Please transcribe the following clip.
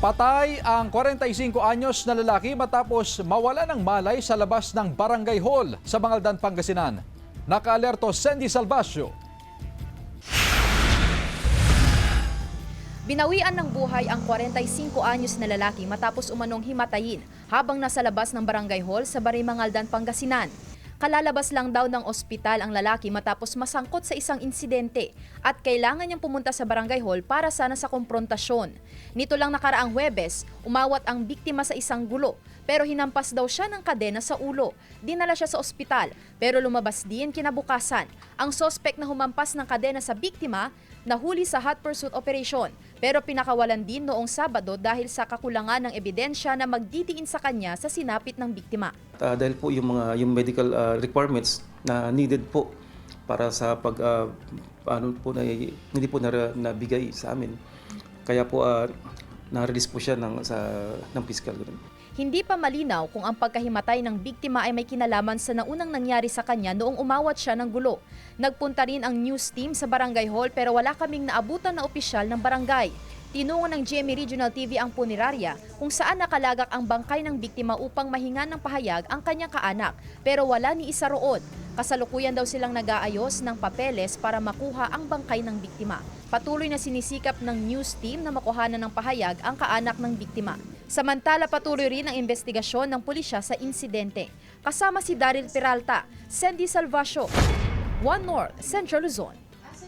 Patay ang 45 anyos na lalaki matapos mawala ng malay sa labas ng barangay hall sa Mangaldan, Pangasinan. Nakaalerto Sandy Salvacio. Binawian ng buhay ang 45 anyos na lalaki matapos umanong himatayin habang nasa labas ng barangay hall sa Barangay Mangaldan, Pangasinan. Kalalabas lang daw ng ospital ang lalaki matapos masangkot sa isang insidente at kailangan niyang pumunta sa barangay hall para sana sa komprontasyon. Nito lang nakaraang Huwebes, umawat ang biktima sa isang gulo pero hinampas daw siya ng kadena sa ulo. Dinala siya sa ospital pero lumabas din kinabukasan. Ang sospek na humampas ng kadena sa biktima nahuli sa hot pursuit operation pero pinakawalan din noong Sabado dahil sa kakulangan ng ebidensya na magdidiin sa kanya sa sinapit ng biktima. Dahil po yung medical requirements na needed po para sa hindi po nabigay sa amin. Kaya po na-release po siya ng fiscal. Hindi pa malinaw kung ang pagkahimatay ng biktima ay may kinalaman sa naunang nangyari sa kanya noong umawat siya ng gulo. Nagpunta rin ang news team sa barangay hall pero wala kaming naabutan na opisyal ng barangay. Tinungo ng GMA Regional TV ang punerarya kung saan nakalagak ang bangkay ng biktima upang mahingan ng pahayag ang kanyang kaanak pero wala ni isa roon. Kasalukuyan daw silang nag-aayos ng papeles para makuha ang bangkay ng biktima. Patuloy na sinisikap ng news team na makuhanan ng pahayag ang kaanak ng biktima. Samantala patuloy rin ang investigasyon ng pulisya sa insidente. Kasama si Daryl Peralta, Sandy Salvacio, One North, Central Luzon.